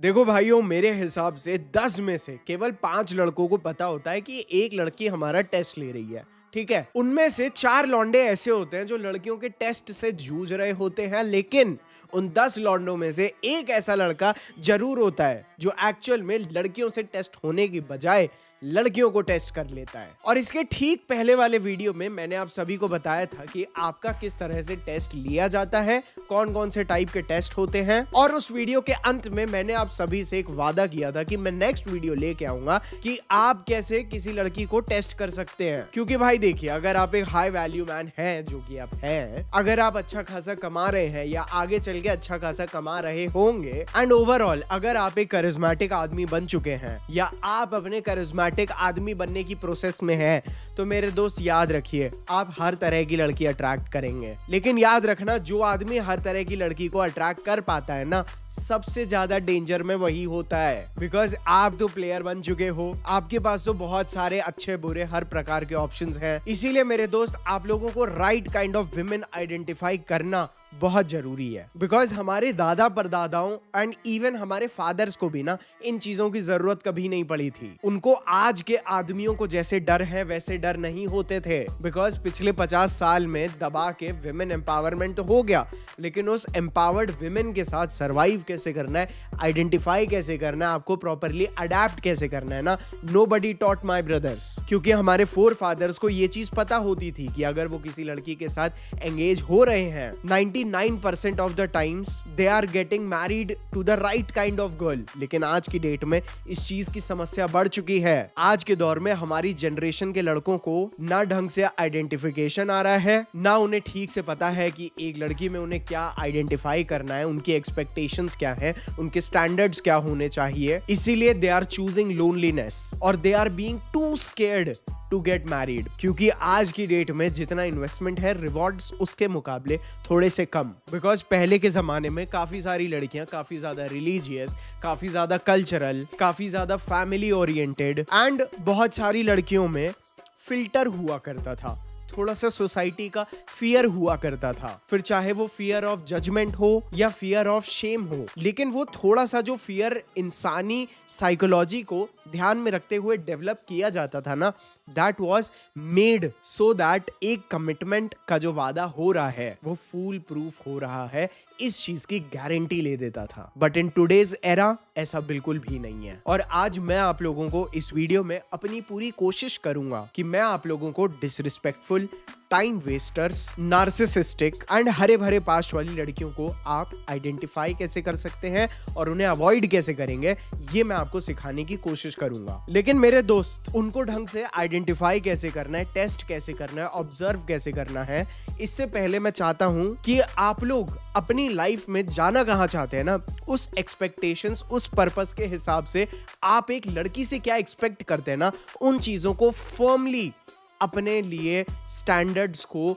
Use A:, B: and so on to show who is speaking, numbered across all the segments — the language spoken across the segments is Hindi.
A: देखो भाइयों, मेरे हिसाब से 10 में से केवल 5 लड़कों को पता होता है कि एक लड़की हमारा टेस्ट ले रही है। ठीक है, उनमें से 4 लौंडे ऐसे होते हैं जो लड़कियों के टेस्ट से जूझ रहे होते हैं, लेकिन उन 10 लौंडों में से एक ऐसा लड़का जरूर होता है जो एक्चुअल में लड़कियों से टेस्ट होने की बजाय लड़कियों को टेस्ट कर लेता है। और इसके ठीक पहले वाले वीडियो में मैंने आप सभी को बताया था कि आपका किस तरह से टेस्ट लिया जाता है, कौन कौन से टाइप के टेस्ट होते हैं। और उस वीडियो के अंत में मैंने आप सभी से एक वादा किया था कि मैं नेक्स्ट वीडियो लेके आऊंगा कि आप कैसे किसी लड़की को टेस्ट कर सकते हैं। क्योंकि भाई देखिए, अगर आप एक हाई वैल्यू मैन हैं, जो कि आप हैं, अगर आप अच्छा खासा कमा रहे हैं या आगे चल के अच्छा खासा कमा रहे होंगे, एंड ओवरऑल अगर आप एक करिश्मेटिक आदमी बन चुके हैं या आप अपने करिश्मेटिक आदमी बनने की प्रोसेस में है, तो मेरे दोस्त याद रखिए, आप हर तरह की लड़की अट्रैक्ट करेंगे। लेकिन याद रखना, जो आदमी हर तरह की लड़की को अट्रैक्ट कर पाता है ना, सबसे ज्यादा डेंजर में वही होता है। बिकॉज आप तो प्लेयर बन चुके हो, आपके पास तो बहुत सारे अच्छे बुरे हर प्रकार के ऑप्शंस हैं। इसीलिए मेरे दोस्त, आप लोगों को right kind of women identify करना बहुत जरूरी है। बिकॉज हमारे दादा परदादाओं एंड इवन हमारे फादर्स को भी ना इन चीजों की जरूरत कभी नहीं पड़ी थी। उनको आज के आदमियों को जैसे डर है वैसे डर नहीं होते थे। बिकॉज पिछले 50 साल में दबा के विमेन एम्पावरमेंट तो हो गया, लेकिन उस एम्पावर्ड विमेन के साथ सर्वाइव कैसे करना है, आइडेंटिफाई कैसे करना है, आपको प्रॉपरली अडेप्ट कैसे करना है ना, नोबडी टॉट माय ब्रदर्स। क्योंकि हमारे फोर फादर्स को ये चीज पता होती थी कि अगर वो किसी लड़की के साथ एंगेज हो रहे हैं, 99% of the times they are getting married to the right kind of girl. लेकिन आज की डेट में इस चीज की समस्या बढ़ चुकी है। आज के दौर में हमारी जनरेशन के लड़कों को ना ढंग से आइडेंटिफिकेशन आ रहा है, ना उन्हें ठीक से पता है कि एक लड़की में उन्हें क्या आइडेंटिफाई करना है, उनकी एक्सपेक्टेशंस क्या है, उनके स्टैंडर्ड्स क्या होने चाहिए। इसीलिए दे आर चूजिंग लोनलीनेस और they are being too scared to get married. क्योंकि आज की डेट में जितना इन्वेस्टमेंट है, रिवॉर्ड्स उसके मुकाबले थोड़े से कम। बिकॉज पहले के जमाने में काफी सारी लड़कियां काफी ज्यादा रिलीजियस, काफी ज्यादा कल्चरल, काफी ज्यादा फैमिली ओरिएंटेड एंड बहुत सारी लड़कियों में फिल्टर हुआ करता था, थोड़ा सा सोसाइटी का फियर हुआ करता था। फिर चाहे वो फियर ऑफ जजमेंट हो या फियर ऑफ शेम हो, लेकिन वो थोड़ा सा जो फियर इंसानी साइकोलॉजी को ध्यान में रखते हुए डेवलप किया जाता था ना, that was made so that एक कमिटमेंट का जो वादा हो रहा है वो फूल प्रूफ हो रहा है, इस चीज की गारंटी ले देता था। बट इन टुडेज एरा ऐसा बिल्कुल भी नहीं है। और आज मैं आप लोगों को इस वीडियो में अपनी पूरी कोशिश करूंगा कि मैं आप लोगों को disrespectful, time wasters, narcissistic and हरे भरे पास्ट वाली लड़कियों को आप आइडेंटिफाई कैसे कर सकते हैं और उन्हें अवॉइड कैसे करेंगे, ये मैं आपको सिखाने की कोशिश करूंगा। लेकिन मेरे दोस्त, उनको ढंग से आइडेंटिफाई कैसे करना है, टेस्ट कैसे करना है, ऑब्जर्व कैसे करना है, इससे पहले मैं चाहता हूं कि आप लोग अपनी लाइफ में जाना कहां चाहते हैं ना, उस एक्सपेक्टेशंस, उस पर्पस के हिसाब से आप एक लड़की से क्या एक्सपेक्ट करते हैं ना, उन चीजों को फर्मली अपने लिए स्टैंडर्ड्स को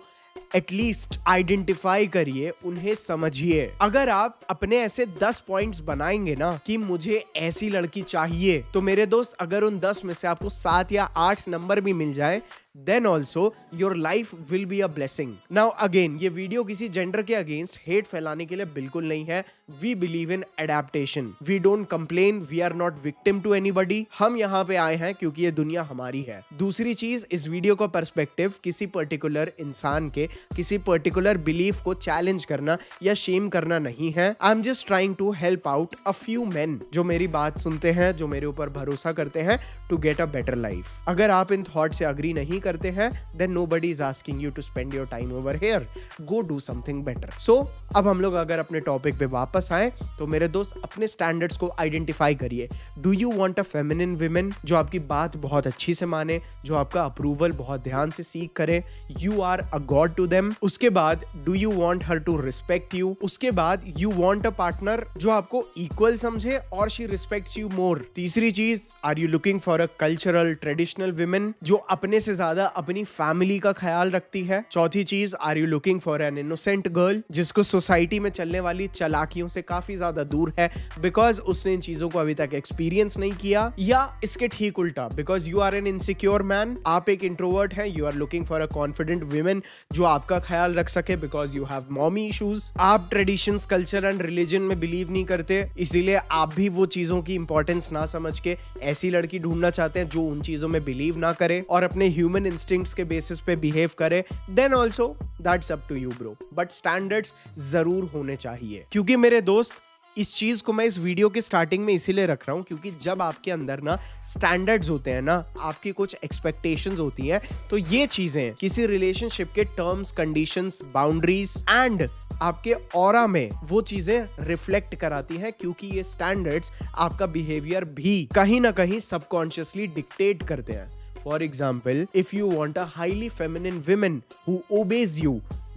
A: एटलीस्ट आइडेंटिफाई करिए, उन्हें समझिए। अगर आप अपने ऐसे 10 पॉइंट्स बनाएंगे ना कि मुझे ऐसी लड़की चाहिए, तो मेरे दोस्त, अगर उन 10 में से आपको 7 या 8 नंबर भी मिल जाए, then also your life will be a blessing. Now again, ये वीडियो किसी जेंडर के अगेंस्ट हेट फैलाने के लिए बिल्कुल नहीं है। We believe in adaptation. We don't complain. We are not victim to anybody. हम यहाँ पे आए हैं क्योंकि ये दुनिया हमारी है। दूसरी चीज, इस वीडियो का पर्सपेक्टिव किसी पर्टिकुलर इंसान के, किसी पर्टिकुलर बिलीफ को चैलेंज करना या शेम करना नहीं है। I am just trying to help out a few men जो मेरी बात सुनते हैं, जो मेरे ऊपर भरोसा करते हैं to get a better life. अगर आप इन थॉट से अग्री नहीं करते हैं, then nobody is asking you to spend your time over here. Go do something better. So, अब हम लोग अगर अपने टॉपिक पे वापस आए, तो मेरे दोस्त, अपने स्टैंडर्ड्स को आइडेंटिफाई करिए। Do you want a feminine woman जो आपकी बात बहुत अच्छी से माने, जो आपका अप्रूवल बहुत ध्यान से सीख करे? You are a god to them. उसके बाद do you want her to respect you? उसके बाद you want a partner जो आपको equal समझे और she respects you more. तीसरी चीज, are you looking for a cultural, traditional women जो अपने से ज्यादा ज्यादा अपनी फैमिली का ख्याल रखती है। चौथी चीज, are you looking for an innocent girl जिसको सोसाइटी में चलने वाली चालाकियों से काफी ज्यादा दूर है बिकॉज उसने इन चीजों को अभी तक एक्सपीरियंस नहीं किया, या इसके ठीक उल्टा because you are an insecure man, आप एक इंट्रोवर्ट हैं, you are looking for a confident women जो आपका ख्याल रख सके because you have mommy issues, आप ट्रेडिशंस, कल्चर एंड रिलीजन में बिलीव नहीं करते, इसीलिए आप भी वो चीजों की इंपॉर्टेंस ना समझ के ऐसी लड़की ढूंढना चाहते हैं जो उन चीजों में बिलीव ना करे और अपने ह्यूमन इंस्टिंक्ट्स के बेसिस पे बिहेव करे, then also that's up to you bro, but standards जरूर होने चाहिए। क्योंकि मेरे दोस्त, इस चीज को मैं इस वीडियो के स्टार्टिंग में इसीलिए रख रहा हूं क्योंकि जब आपके अंदर ना स्टैंडर्ड्स होते हैं ना, आपकी कुछ एक्सपेक्टेशंस होती हैं, तो ये चीजें किसी रिलेशनशिप के टर्म्स, कंडीशंस, बाउंड्रीज एंड आपके ऑरा में वो चीजें रिफ्लेक्ट कराती हैं क्योंकि ये स्टैंडर्ड्स आपका बिहेवियर भी कहीं ना कहीं सबकॉन्शियसली डिक्टेट करते हैं। For example, if you want a highly feminine woman who obeys you,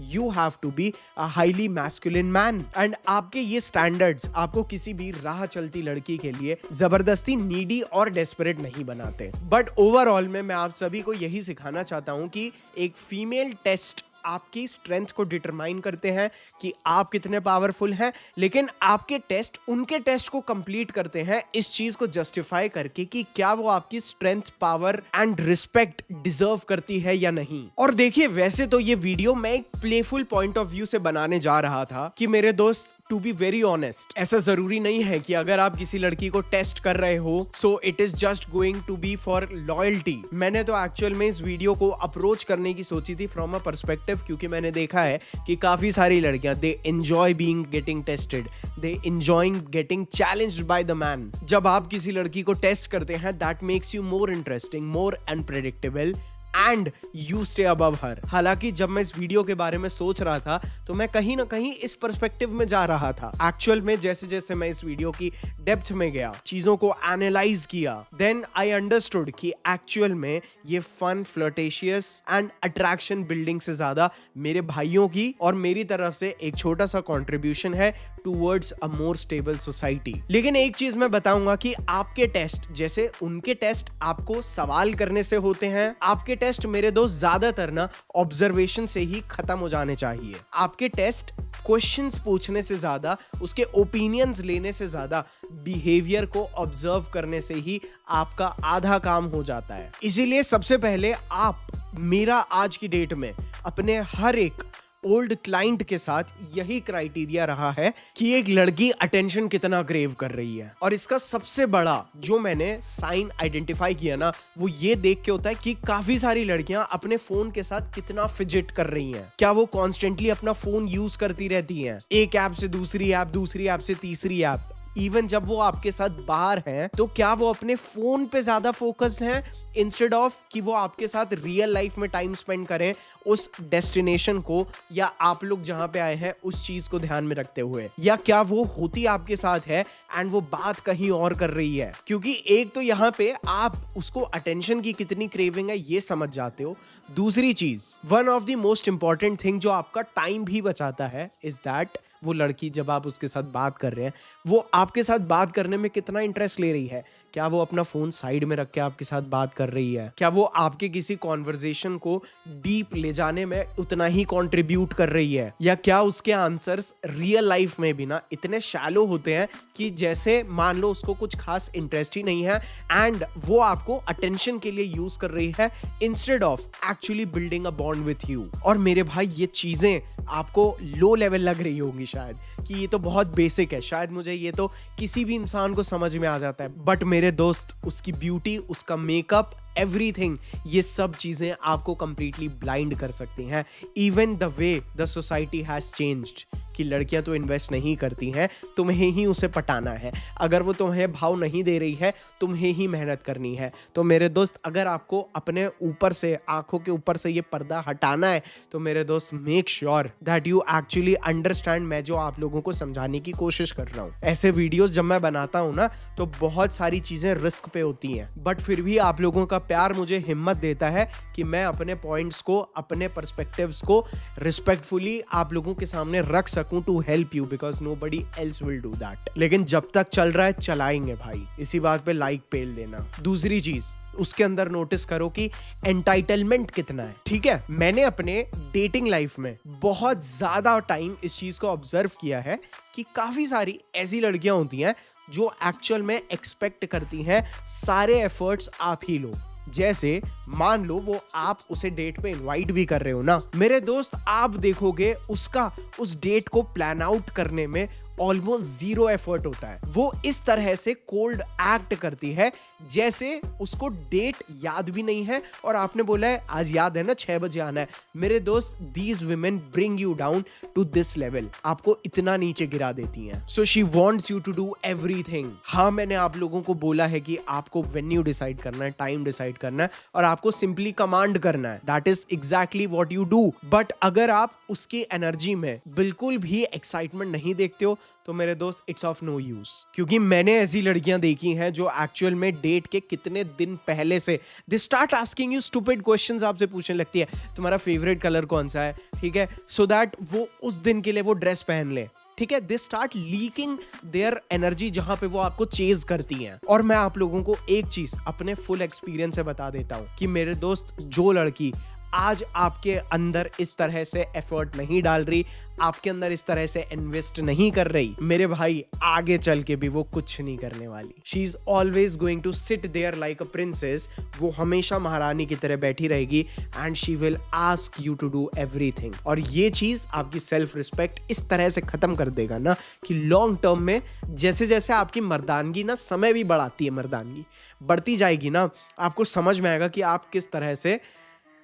A: you have to be a highly masculine man. And आपके ये standards आपको किसी भी राह चलती लड़की के लिए जबरदस्ती नीडी और डेस्परेट नहीं बनाते। बट ओवरऑल में मैं आप सभी को यही सिखाना चाहता हूँ कि एक फीमेल टेस्ट आपकी स्ट्रेंथ को डिटरमाइन करते हैं कि आप कितने पावरफुल हैं, लेकिन आपके टेस्ट उनके टेस्ट को कंप्लीट करते हैं इस चीज को जस्टिफाई करके कि क्या वो आपकी strength, power and respect deserve करती है या नहीं। और देखिए, वैसे तो ये वीडियो मैं एक प्लेफुल पॉइंट ऑफ व्यू से बनाने जा रहा था कि मेरे दोस्त, टू बी वेरी ऑनेस्ट, ऐसा जरूरी नहीं है कि अगर आप किसी लड़की को टेस्ट कर रहे हो so it is just going to be for loyalty. मैंने तो एक्चुअल में इस वीडियो को अप्रोच करने की सोची थी फ्रॉम अ पर्सपेक्टिव क्योंकि मैंने देखा है कि काफी सारी लड़कियां they enjoy being getting tested, they enjoying getting challenged by the man. जब आप किसी लड़की को टेस्ट करते हैं that makes you more interesting, more unpredictable and you stay above हर। हालांकि जब मैं इस वीडियो के बारे में सोच रहा था तो मैं कहीं ना कहीं इस पर्सपेक्टिव में जा रहा था। एक्चुअल में जैसे जैसे मैं इस वीडियो की डेप्थ में गया, चीजों को एनालाइज किया, देन आई अंडरस्टूड कि एक्चुअल में ये fun, flirtatious and attraction building से ज्यादा मेरे भाइयों की और मेरी तरफ से एक छोटा सा कॉन्ट्रीब्यूशन है towards a more stable society. लेकिन एक चीज मैं बताऊंगा कि आपके टेस्ट जैसे उनके टेस्ट आपको सवाल करने से होते हैं, आपके टेस्ट मेरे दोस्त ज्यादातर ना ऑब्जर्वेशन से ही खत्म हो जाने चाहिए। आपके टेस्ट क्वेश्चंस पूछने से ज्यादा, उसके ओपिनियंस लेने से ज्यादा बिहेवियर को ऑब्जर्व करने से ही आपका आधा काम हो जाता है। इसीलिए सबसे पहले आप, मेरा आज की डेट में अपने हर एक ओल्ड क्लाइंट के साथ यही क्राइटेरिया रहा है कि एक लड़की अटेंशन कितना क्रेव कर रही है। और इसका सबसे बड़ा जो मैंने साइन आइडेंटिफाई किया ना, वो ये देख के होता है कि काफी सारी लड़कियां अपने फोन के साथ कितना फिजिट कर रही हैं। क्या वो कॉन्स्टेंटली अपना फोन यूज करती रहती हैं, एक ऐप से दूसरी ऐप, दूसरी ऐप से तीसरी ऐप। इवन जब वो आपके साथ बाहर हैं तो क्या वो अपने फोन पे ज्यादा फोकस हैं इंस्टेड ऑफ कि वो आपके साथ रियल लाइफ में टाइम स्पेंड करें उस डेस्टिनेशन को या आप लोग जहां पे आए हैं उस चीज को ध्यान में रखते हुए, या क्या वो होती आपके साथ है एंड वो बात कहीं और कर रही है। क्योंकि एक तो यहाँ पे आप उसको अटेंशन की कितनी क्रेविंग है ये समझ जाते हो। दूसरी चीज, one of the most important thing जो आपका टाइम भी बचाता है इज दैट वो लड़की जब आप उसके साथ बात कर रहे हैं वो आपके साथ बात करने में कितना इंटरेस्ट ले रही है। क्या वो अपना फोन साइड में रख के आपके साथ बात कर रही है? क्या वो आपके किसी कॉन्वर्सेशन को डीप ले जाने में उतना ही कंट्रीब्यूट कर रही है? या क्या उसके आंसर्स रियल लाइफ में भी ना इतने शैलो होते हैं कि जैसे मान लो उसको कुछ खास इंटरेस्ट ही नहीं है एंड वो आपको अटेंशन के लिए यूज कर रही है instead of actually building a bond with you. और मेरे भाई, ये चीजें आपको लो लेवल लग रही होगी शायद कि ये तो बहुत बेसिक है, शायद मुझे ये तो किसी भी इंसान को समझ में आ जाता है, बट मेरे दोस्त, उसकी ब्यूटी, उसका मेकअप, एवरीथिंग, ये सब चीजें आपको कंप्लीटली ब्लाइंड कर सकती हैं। Even the way the society has changed कि लड़कियां तो इन्वेस्ट नहीं करती हैं, तुम्हें ही उसे पटाना है। अगर वो तुम्हें भाव नहीं दे रही है, तुम्हें ही मेहनत करनी है। तो मेरे दोस्त, अगर आपको अपने ऊपर से, आंखों के ऊपर से ये पर्दा हटाना है तो मेरे दोस्त, make sure that you actually understand मैं जो आप लोगों को समझाने की कोशिश कर रहा हूँ। ऐसे वीडियोस जब मैं बनाता हूँ ना तो बहुत सारी चीजें रिस्क पे होती हैं, बट फिर भी आप लोगों का प्यार मुझे हिम्मत देता है कि मैं अपने पॉइंट्स को, अपने पर्सपेक्टिव्स को रिस्पेक्टफुली आप लोगों के सामने रख सकूं सकूं to help you, because nobody else will do that. लेकिन जब तक चल रहा है चलाएंगे भाई, इसी बात पे लाइक पेल देना। दूसरी चीज उसके अंदर नोटिस करो कि एंटाइटलमेंट कितना है। ठीक है, मैंने अपने डेटिंग लाइफ में बहुत ज्यादा टाइम इस चीज को ऑब्जर्व किया है कि काफी सारी ऐसी लड़कियां होती हैं जो एक्चुअल में एक्सपेक्ट करती हैं सारे एफर्ट्स आप ही लो। जैसे मान लो वो आप उसे डेट पे इनवाइट भी कर रहे हो ना, मेरे दोस्त, आप देखोगे उसका उस डेट को प्लान आउट करने में ऑलमोस्ट 0 एफर्ट होता है। वो इस तरह से कोल्ड एक्ट करती है जैसे उसको डेट याद भी नहीं है और आपने बोला है आज याद है ना 6 बजे आना है। मेरे दोस्त, these women bring you down to this level, आपको इतना नीचे गिरा देती हैं। So she wants you to do everything. हाँ, मैंने आप लोगों को बोला है कि आपको वेन्यू डिसाइड करना है, टाइम डिसाइड करना है और आपको सिंपली कमांड करना है। That is exactly what you do. But अगर आप उसकी एनर्जी में बिल्कुल भी एक्साइटमेंट नहीं देखते हो तो मेरे दोस्त, इट्स ऑफ नो यूज। क्योंकि मैंने ऐसी लड़कियां देखी हैं जो एक्चुअल में डेट के कितने दिन पहले से they start asking you stupid questions, आपसे पूछने लगती है तुम्हारा फेवरेट कलर कौन सा है, ठीक है, सो दैट वो उस दिन के लिए वो ड्रेस पहन ले। ठीक है, they start leaking their energy जहां पे वो आपको चेज करती हैं। और मैं आप लोगों को एक चीज अपने फुल एक्सपीरियंस से बता देता हूं कि मेरे दोस्त, जो लड़की आज आपके अंदर इस तरह से एफर्ट नहीं डाल रही, आपके अंदर इस तरह से इन्वेस्ट नहीं कर रही, मेरे भाई, आगे चल के भी वो कुछ नहीं करने वाली। She is always going to sit there like a princess. वो हमेशा महारानी की तरह बैठी रहेगी and she will ask you to do everything. और ये चीज आपकी सेल्फ रिस्पेक्ट इस तरह से खत्म कर देगा ना कि लॉन्ग टर्म में जैसे जैसे आपकी मर्दानगी ना, समय भी बढ़ाती है, मर्दानगी बढ़ती जाएगी ना, आपको समझ में आएगा कि आप किस तरह से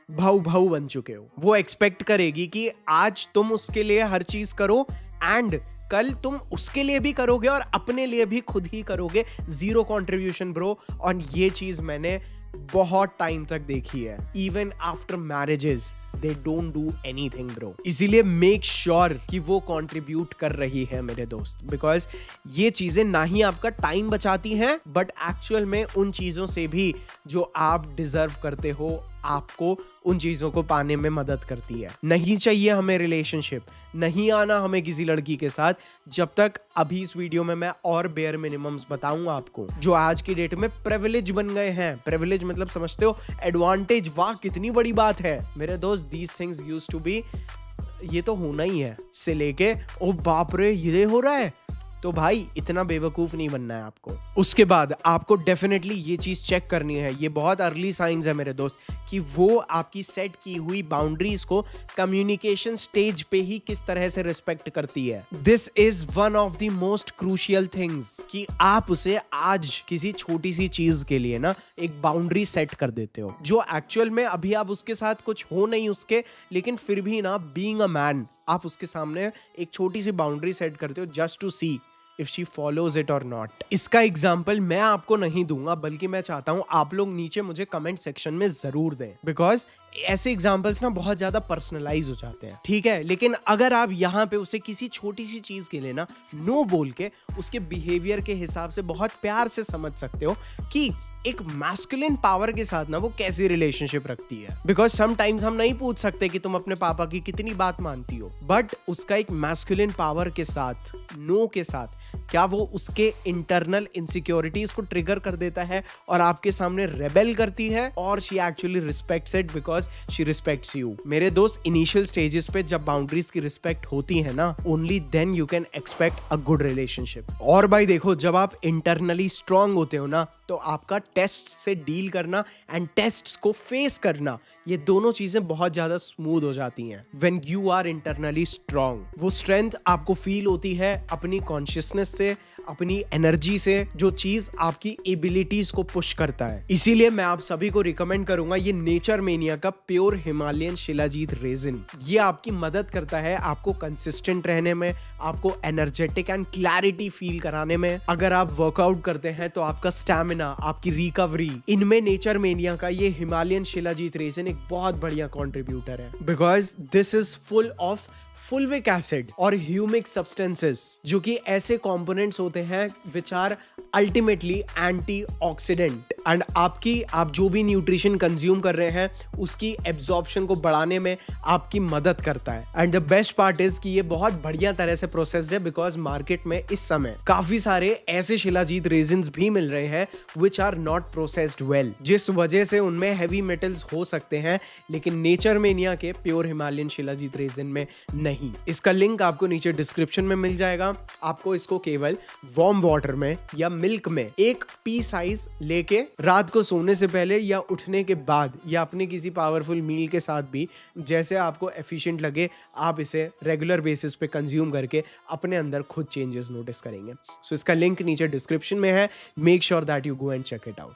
A: भाऊ बन चुके हो। वो एक्सपेक्ट करेगी कि आज तुम उसके लिए हर चीज करो एंड कल तुम उसके लिए भी करोगे और अपने लिए भी खुद ही करोगे। 0 कंट्रीब्यूशन ब्रो। और ये चीज मैंने बहुत टाइम तक देखी है। Even after marriages they don't do anything bro. इसीलिए मेक श्योर कि वो कंट्रीब्यूट कर रही है मेरे दोस्त, बिकॉज ये चीजें ना ही आपका टाइम बचाती हैं बट एक्चुअल में उन चीजों से भी जो आप डिजर्व करते हो, आपको उन चीजों को पाने में मदद करती है। नहीं चाहिए हमें रिलेशनशिप, नहीं आना हमें किसी लड़की के साथ जब तक अभी इस वीडियो में मैं और बेयर मिनिमम्स बताऊंगा आपको जो आज की डेट में प्रिविलेज बन गए हैं। प्रिविलेज मतलब समझते हो, एडवांटेज। वाह, कितनी बड़ी बात है मेरे दोस्त। These things used to be, ये तो होना ही है, से लेके ओ बाप रे ये हो रहा है, तो भाई इतना बेवकूफ नहीं बनना है आपको। उसके बाद आपको डेफिनेटली ये चीज चेक करनी है, ये बहुत अर्ली साइंस है मेरे दोस्त, कि वो आपकी सेट की हुई बाउंड्रीज को कम्युनिकेशन स्टेज पे ही किस तरह से रिस्पेक्ट करती है। This is one of the most crucial things कि आप उसे आज किसी छोटी सी चीज के लिए ना एक बाउंड्री सेट कर देते हो जो एक्चुअल में अभी आप उसके साथ कुछ हो नहीं उसके, लेकिन फिर भी ना, बीइंग अ मैन, आप उसके सामने एक छोटी सी बाउंड्री सेट करते हो just to see if she follows it or not। इसका एग्जाम्पल मैं आपको नहीं दूंगा, बल्कि मैं चाहता हूं आप लोग नीचे मुझे कमेंट सेक्शन में जरूर दें, बिकॉज ऐसे एग्जाम्पल्स ना बहुत ज्यादा पर्सनलाइज हो जाते हैं। ठीक है, लेकिन अगर आप यहाँ पे उसे किसी छोटी सी चीज के लिए ना नो बोल के उसके बिहेवियर के हिसाब से बहुत प्यार से समझ सकते हो कि एक मैस्कुलिन पावर के साथ ना वो कैसी रिलेशनशिप रखती है। बिकॉज समटाइम्स हम नहीं पूछ सकते कि तुम अपने पापा की कितनी बात मानती हो, बट उसका एक मैस्कुलिन पावर के साथ, नो के साथ, क्या वो उसके इंटरनल इनसिक्योरिटीज को ट्रिगर कर देता है और आपके सामने रेबेल करती है, और she actually respects it because she respects you. मेरे दोस्त, इनिशियल स्टेजेस पे जब बाउंड्रीज की रिस्पेक्ट होती है ना, only then you can expect a good relationship. और भाई देखो, जब आप इंटरनली स्ट्रांग होते हो ना, तो आपका टेस्ट से डील करना एंड टेस्ट्स को फेस करना, ये दोनों चीजें बहुत ज्यादा स्मूथ हो जाती हैं when you are internally strong. वो स्ट्रेंथ आपको फील होती है अपनी कॉन्शियसनेस से, अपनी एनर्जी से, जो चीज आपकी एबिलिटीज को पुश करता है। इसीलिए मैं आप सभी को रिकमेंड करूंगा ये नेचर मेनिया का प्योर हिमालयन शिलाजीत रेजिन। ये आपकी मदद करता है आपको कंसिस्टेंट रहने में, आपको एनर्जेटिक एंड क्लैरिटी फील कराने में। अगर आप वर्कआउट करते हैं तो आपका स्टैमिना, आपकी रिकवरी, इनमें नेचर मेनिया का ये हिमालयन शिलाजीत रेजिन एक बहुत बढ़िया कॉन्ट्रीब्यूटर है, because this is full of fulvic acid और ह्यूमिक सब्सटेंसेस, जो कि ऐसे कंपोनेंट्स होते हैं which are ultimately antioxidant. And आप जो भी न्यूट्रिशन कंज्यूम कर रहे हैं उसकी एब्जॉर्प्शन को बढ़ाने में आपकी मदद करता है। And the best part is कि ये बहुत बढ़िया तरह से प्रोसेस्ड है, बिकॉज मार्केट में इस समय काफी सारे ऐसे शिलाजीत रेजिन्स भी मिल रहे हैं which are not processed well, जिस वजह से उनमें हैवी मेटल्स हो सकते हैं लेकिन नेचर मेनिया के प्योर हिमालयन शिलाजीत रेजिन में नहीं। इसका लिंक आपको नीचे डिस्क्रिप्शन में मिल जाएगा। आपको इसको केवल वार्म वाटर में या मिल्क में एक पी साइज लेके रात को सोने से पहले या उठने के बाद या अपने किसी पावरफुल मील के साथ भी जैसे आपको एफिशिएंट लगे आप इसे रेगुलर बेसिस पे कंज्यूम करके अपने अंदर खुद चेंजेस नोटिस करेंगे। सो इसका लिंक नीचे डिस्क्रिप्शन में है। Make sure that you go and check it out.